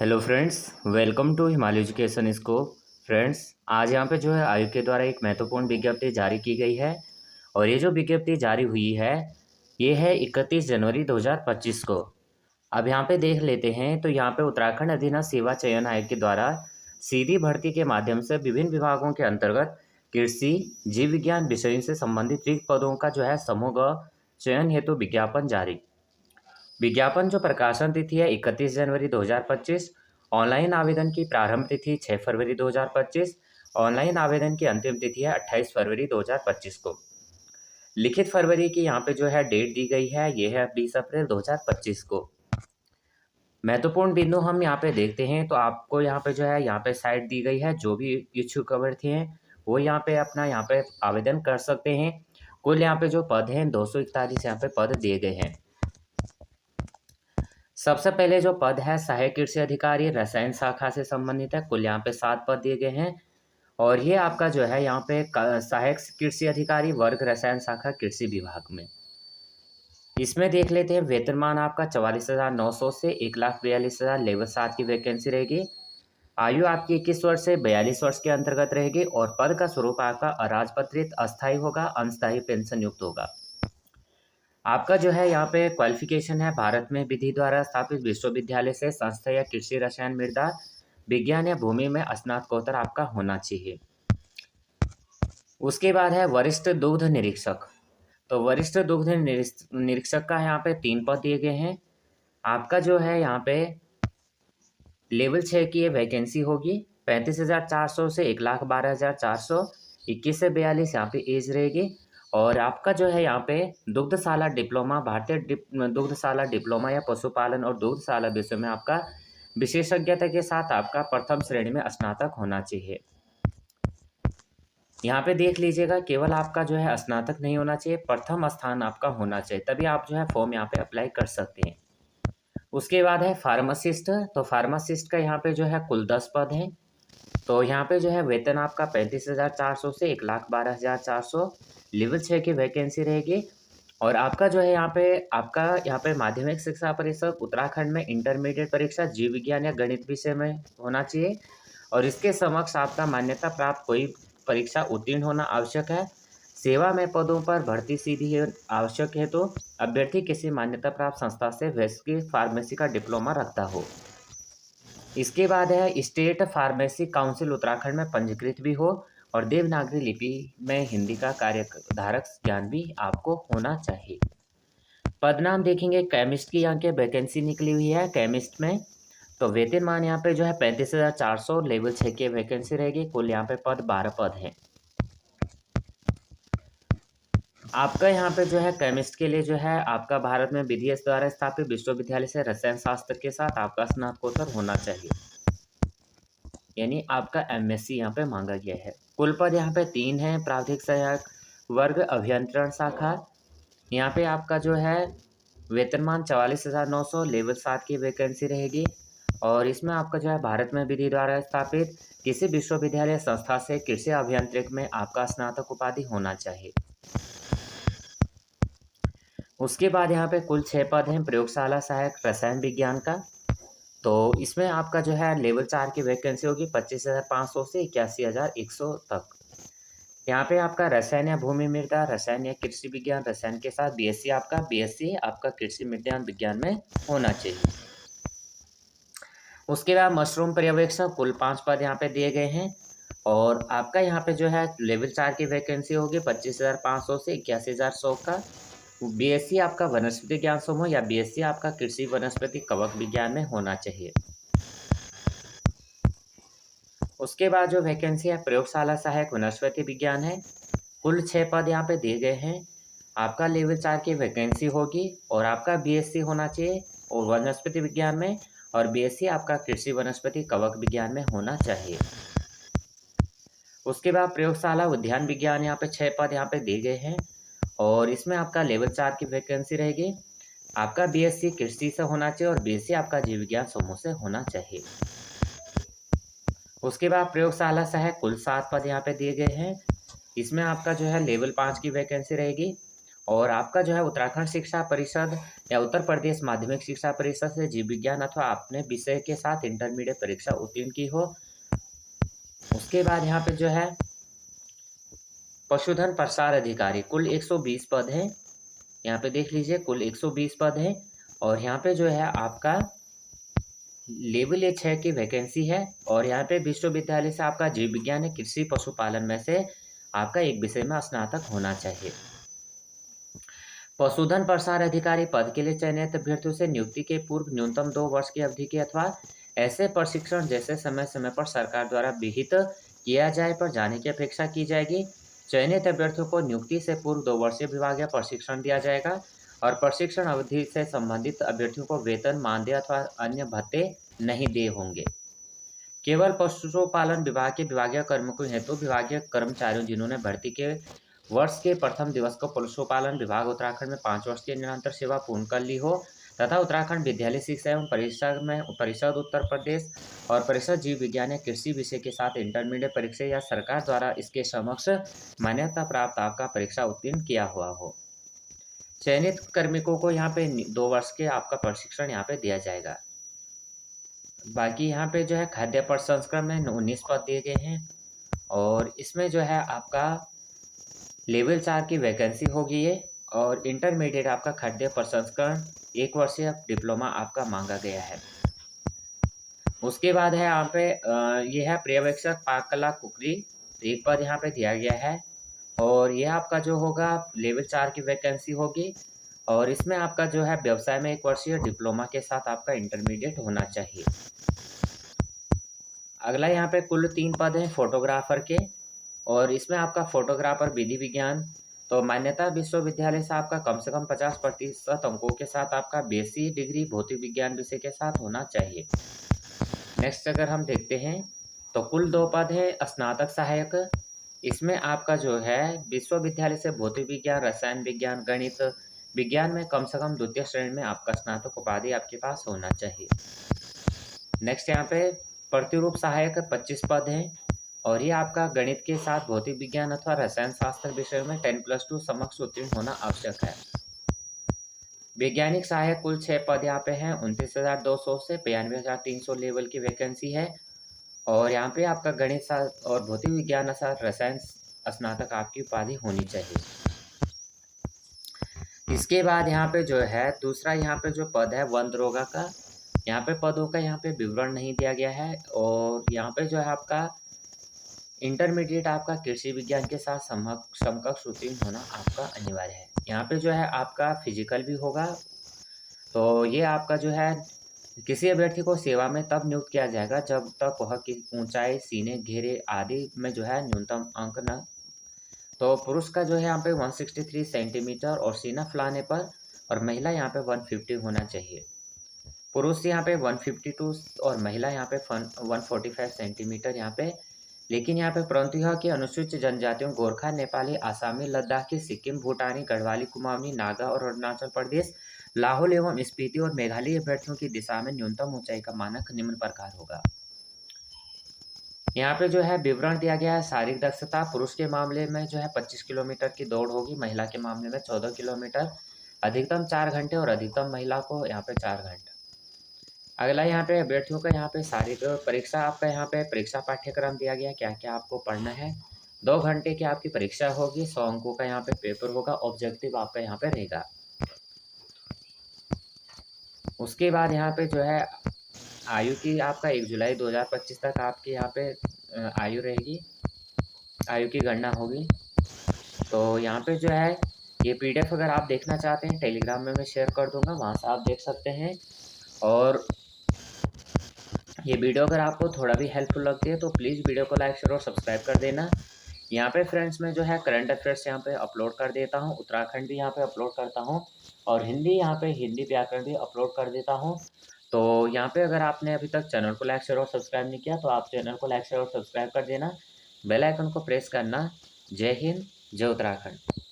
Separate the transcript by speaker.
Speaker 1: Hello friends, welcome to Himalaya education scope. Friends, आज यहाँ पे जो है आयोग के द्वारा एक महत्वपूर्ण विज्ञप्ति जारी की गई है और ये जो विज्ञप्ति जारी हुई है ये है 31 जनवरी 2025 को। अब यहाँ पे देख लेते हैं तो यहाँ पे उत्तराखंड अधीनस्थ सेवा चयन आयोग के द्वारा सीधी भर्ती के माध्यम से विभिन्न विभागों के अंतर्गत कृषि जीव विज्ञान विषयों से संबंधित रिक्त पदों का जो है समूह चयन हेतु विज्ञापन जारी। विज्ञापन जो प्रकाशन तिथि है 31 जनवरी 2025। ऑनलाइन आवेदन की प्रारंभ तिथि 6 फरवरी 2025। ऑनलाइन आवेदन की अंतिम तिथि है 28 फरवरी 2025 को। लिखित फरवरी की यहाँ पे जो है डेट दी गई है, ये है 20 अप्रैल 2025 को। महत्वपूर्ण बिंदु हम यहाँ पे देखते हैं तो आपको यहाँ पे जो है यहाँ पे साइट दी गई है। जो भी इच्छुक अभ्यर्थी हैं वो यहाँ पे अपना यहाँ पे आवेदन कर सकते हैं। कुल यहाँ पे जो पद हैं 241 यहाँ पे पद दिए गए हैं। सबसे पहले जो पद है सहायक कृषि अधिकारी रसायन शाखा से संबंधित है। कुल यहाँ पे 7 पद दिए गए हैं और ये आपका जो है यहाँ पे सहायक कृषि अधिकारी वर्ग रसायन शाखा कृषि विभाग में। इसमें देख लेते हैं वेतनमान आपका 44,900 से 1,42,000 लेवल 7 की वैकेंसी रहेगी। आयु आपकी 21 वर्ष से 42 वर्ष के अंतर्गत रहेगी और पद का स्वरूप आपका अराजपत्रित अस्थायी होगा, अनस्थायी पेंशन युक्त होगा। आपका जो है यहाँ पे क्वालिफिकेशन है भारत में विधि द्वारा स्थापित विश्वविद्यालय से संस्था या कृषि रसायन मृदा विज्ञान या भूमि में स्नातकोत्तर आपका होना चाहिए। उसके बाद है वरिष्ठ दुग्ध निरीक्षक। तो वरिष्ठ दुग्ध निरीक्षक का यहाँ पे 3 पद दिए गए हैं। आपका जो है यहाँ पे लेवल 6 की ये वैकेंसी होगी। 35,400 से 1,12,400, 21 से 42 यहाँ पे एज रहेगी। और आपका जो है यहाँ पे दुग्धशाला डिप्लोमा, भारतीय दुग्धशाला डिप्लोमा या पशुपालन और दुग्धशाला विषय में आपका विशेषज्ञता के साथ आपका प्रथम श्रेणी में स्नातक होना चाहिए। यहाँ पे देख लीजिएगा, केवल आपका जो है स्नातक नहीं होना चाहिए, प्रथम स्थान आपका होना चाहिए, तभी आप जो है फॉर्म यहाँ पे अप्लाई कर सकते हैं। उसके बाद है फार्मासिस्ट। तो फार्मासिस्ट का यहाँ पे जो है कुल 10 पद हैं। तो यहाँ पे जो है वेतन आपका 35,400 से 1,12,400 लेवल 6 की वैकेंसी रहेगी। और आपका जो है यहाँ पे माध्यमिक शिक्षा परिषद उत्तराखंड में इंटरमीडिएट परीक्षा जीव विज्ञान या गणित विषय में होना चाहिए और इसके समक्ष आपका मान्यता प्राप्त कोई परीक्षा उत्तीर्ण होना आवश्यक है। सेवा में पदों पर भर्ती सीधी आवश्यक है तो अभ्यर्थी किसी मान्यता प्राप्त संस्था से वैश्विक फार्मेसी का डिप्लोमा रखता हो। इसके बाद है स्टेट फार्मेसी काउंसिल उत्तराखंड में पंजीकृत भी हो और देवनागरी लिपि में हिंदी का कार्यधारक ज्ञान भी आपको होना चाहिए। पदनाम देखेंगे केमिस्ट की यहाँ के वैकेंसी निकली हुई है केमिस्ट में। तो वेतनमान यहाँ पे जो है 35,400 लेवल 6 की वैकेंसी रहेगी। कुल यहाँ पे पद 12 पद हैं। आपका यहाँ पे जो है केमिस्ट के लिए जो है आपका भारत में विधि द्वारा स्थापित विश्वविद्यालय से रसायन शास्त्र के साथ आपका स्नातकोत्तर होना चाहिए, यानी आपका एमएससी यहाँ पे मांगा गया है। कुल पद यहाँ पे 3 हैं। प्राविधिक सहायक वर्ग अभियंत्रण शाखा, यहाँ पे आपका जो है वेतनमान 44,900 लेवल 7 की वैकेंसी रहेगी और इसमें आपका जो है भारत में विधि द्वारा स्थापित किसी विश्वविद्यालय संस्था से कृषि अभियांत्रिक में आपका स्नातक उपाधि होना चाहिए। उसके बाद यहाँ पे कुल 6 पद हैं प्रयोगशाला सहायक रसायन विज्ञान का। तो इसमें आपका जो है लेवल 4 की वैकेंसी होगी 25,500 से 81,100 तक। यहाँ पे आपका रसायन या भूमि मृदा रसायन या कृषि विज्ञान रसायन के साथ बीएससी आपका कृषि मृदा विज्ञान में होना चाहिए। उसके बाद मशरूम पर्यवेक्षक कुल 5 पद यहाँ पे दिए गए हैं और आपका यहाँ पे जो है लेवल 4 की वैकेंसी होगी 25,500 से 81,100 का। बीएससी आपका वनस्पति ज्ञान समूह या बीएससी आपका कृषि वनस्पति कवक विज्ञान में होना चाहिए। उसके बाद जो वैकेंसी है प्रयोगशाला सहायक वनस्पति विज्ञान है। कुल 6 पद यहाँ पे दिए गए हैं। आपका लेवल 4 की वैकेंसी होगी और आपका बीएससी होना चाहिए और वनस्पति विज्ञान में और बीएससी आपका कृषि वनस्पति कवक विज्ञान में होना चाहिए। उसके बाद प्रयोगशाला उद्यान विज्ञान यहाँ पे 6 पद यहाँ पे दिए गए हैं और इसमें आपका लेवल 4 की वैकेंसी रहेगी। आपका बीएससी कृषि से होना चाहिए और बीएससी आपका जीव विज्ञान समूह से होना चाहिए। उसके बाद प्रयोगशाला सहायक कुल 7 पद यहाँ पे दिए गए हैं। इसमें आपका जो है लेवल 5 की वैकेंसी रहेगी और आपका जो है उत्तराखंड शिक्षा परिषद या उत्तर प्रदेश माध्यमिक शिक्षा परिषद से जीव विज्ञान अथवा अपने विषय के साथ इंटरमीडिएट परीक्षा उत्तीर्ण की हो। उसके बाद यहाँ पे जो है पशुधन प्रसार अधिकारी कुल 120 पद हैं। यहाँ पे देख लीजिए कुल 120 पद हैं और यहाँ पे जो है आपका लेवल A6 की वैकेंसी है और यहाँ पे विश्वविद्यालय से आपका जीव विज्ञान या कृषि पशुपालन में से आपका एक विषय में स्नातक होना चाहिए। पशुधन प्रसार अधिकारी पद के लिए चयनित अभ्यर्थियों से नियुक्ति के पूर्व न्यूनतम 2 वर्ष की अवधि के अथवा ऐसे प्रशिक्षण जैसे समय समय पर सरकार द्वारा विहित किया जाए पर जाने की अपेक्षा की जाएगी। चयनित अभ्यर्थियों को नियुक्ति से पूर्व 2 वर्षीय विभागीय प्रशिक्षण दिया जाएगा और प्रशिक्षण अवधि से संबंधित अभ्यर्थियों को वेतन, मानदेय अथवा अन्य भत्ते नहीं दिए होंगे। केवल पशुपालन विभाग के विभागीय कर्मियों हेतु विभागीय कर्मचारियों जिन्होंने भर्ती के वर्ष के प्रथम दिवस को पशुपालन विभाग उत्तराखंड में 5 वर्ष की निरंतर सेवा पूर्ण कर ली हो तथा उत्तराखंड विद्यालय शिक्षा एवं परिषद उत्तर प्रदेश और परिषद जीव विज्ञान या कृषि विषय के साथ इंटरमीडिएट परीक्षा या सरकार द्वारा इसके समक्ष मान्यता प्राप्त आपका परीक्षा उत्तीर्ण किया हुआ हो। चयनित कार्मिकों को यहाँ पे 2 वर्ष के आपका प्रशिक्षण यहाँ पे दिया जाएगा। बाकी यहाँ पे जो है खाद्य प्रसंस्करण में 19 पद दिए गए हैं और इसमें जो है आपका लेवल 4 की वैकेंसी होगी ये और इंटरमीडिएट आपका खाद्य प्रसंस्करण 1 वर्षीय डिप्लोमा आपका मांगा गया है। उसके बाद है यहाँ पे ये है पर्यवेक्षक पाक कला कुकरी, एक पद यहाँ पे दिया गया है और ये आपका जो होगा लेवल 4 की वैकेंसी होगी और इसमें आपका जो है व्यवसाय में 1 वर्षीय डिप्लोमा के साथ आपका इंटरमीडिएट होना चाहिए। अगला यहाँ पे कुल 3 पद हैं फोटोग्राफर के और इसमें आपका फोटोग्राफर विधि विज्ञान तो मान्यता विश्वविद्यालय से आपका कम से कम 50% अंकों के साथ आपका BSc डिग्री भौतिक विज्ञान विषय के साथ होना चाहिए। नेक्स्ट अगर हम देखते हैं तो कुल 2 पद है स्नातक सहायक। इसमें आपका जो है विश्वविद्यालय से भौतिक विज्ञान, रसायन विज्ञान, गणित विज्ञान में कम से कम द्वितीय श्रेणी में आपका स्नातक उपाधि आपके पास होना चाहिए। नेक्स्ट यहाँ पे प्रतिरूप सहायक 25 पद हैं और ये आपका गणित के साथ भौतिक विज्ञान अथवा रसायन शास्त्र विषय में 10+2 समक्ष उत्तीर्ण होना आवश्यक है। वैज्ञानिक सहायक कुल 6 पद यहाँ पे हैं 29,200 से 92,300 लेवल की वैकेंसी है और यहाँ पे आपका गणित शास्त्र और भौतिक विज्ञान शास्त्र रसायन स्नातक आपकी उपाधि होनी चाहिए। इसके बाद यहाँ पे जो है दूसरा यहाँ पे जो पद है वन दरोगा का, यहाँ पे पदों का यहाँ पे विवरण नहीं दिया गया है और यहाँ पे जो है आपका इंटरमीडिएट आपका कृषि विज्ञान के साथ समकक्ष उत्तीर्ण होना आपका अनिवार्य है। यहाँ पे जो है आपका फिजिकल भी होगा तो ये आपका जो है किसी अभ्यर्थी को सेवा में तब नियुक्त किया जाएगा जब तक वह की ऊंचाई, सीने, घेरे आदि में जो है न्यूनतम अंक न। तो पुरुष का जो है यहाँ पे 163 सेंटीमीटर और सीना फुलाने पर और महिला यहाँ पे 150 होना चाहिए। पुरुष यहाँ पे 152 और महिला यहाँ पे 145 सेंटीमीटर यहाँ पे। लेकिन यहाँ पे परंतु यह कि अनुसूचित जनजातियों गोरखा, नेपाली, आसामी, लद्दाखी, सिक्किम, भूटानी, गढ़वाली, कुमाऊनी, नागा और अरुणाचल प्रदेश, लाहौल एवं स्पीति और मेघालय अभ्यर्थियों की दिशा में न्यूनतम ऊंचाई का मानक निम्न प्रकार होगा। यहाँ पे जो है विवरण दिया गया है। शारीरिक दक्षता पुरुष के मामले में जो है 25 किलोमीटर की दौड़ होगी, महिला के मामले में 14 किलोमीटर, अधिकतम 4 घंटे और अधिकतम महिला को यहाँ पे 4 घंटे। अगला यहाँ पे अभ्यर्थियों का यहाँ पे शारीरिक परीक्षा आपका यहाँ पे परीक्षा पाठ्यक्रम दिया गया, क्या क्या आपको पढ़ना है। 2 घंटे की आपकी परीक्षा होगी, 100 अंकों का यहाँ पे पेपर होगा, ऑब्जेक्टिव आपका यहाँ पे रहेगा। उसके बाद यहाँ पे जो है आयु की आपका 1 जुलाई 2025 तक आपकी यहाँ पे आयु रहेगी, आयु की गणना होगी। तो यहाँ पे जो है ये PDF अगर आप देखना चाहते हैं टेलीग्राम में मैं शेयर कर दूंगा, वहाँ से आप देख सकते हैं। और ये वीडियो अगर आपको थोड़ा भी हेल्पफुल लगती है तो प्लीज़ वीडियो को लाइक, शेयर और सब्सक्राइब कर देना। यहाँ पे फ्रेंड्स मैं जो है करंट अफेयर्स यहाँ पे अपलोड कर देता हूँ, उत्तराखंड भी यहाँ पे अपलोड करता हूँ और हिंदी यहाँ पे हिंदी व्याकरण भी अपलोड कर देता हूँ। तो यहाँ पे अगर आपने अभी तक चैनल को लाइक, शेयर और सब्सक्राइब नहीं किया तो आप चैनल को लाइक, शेयर और सब्सक्राइब कर देना, बेल आइकन को प्रेस करना। जय हिंद, जय उत्तराखंड।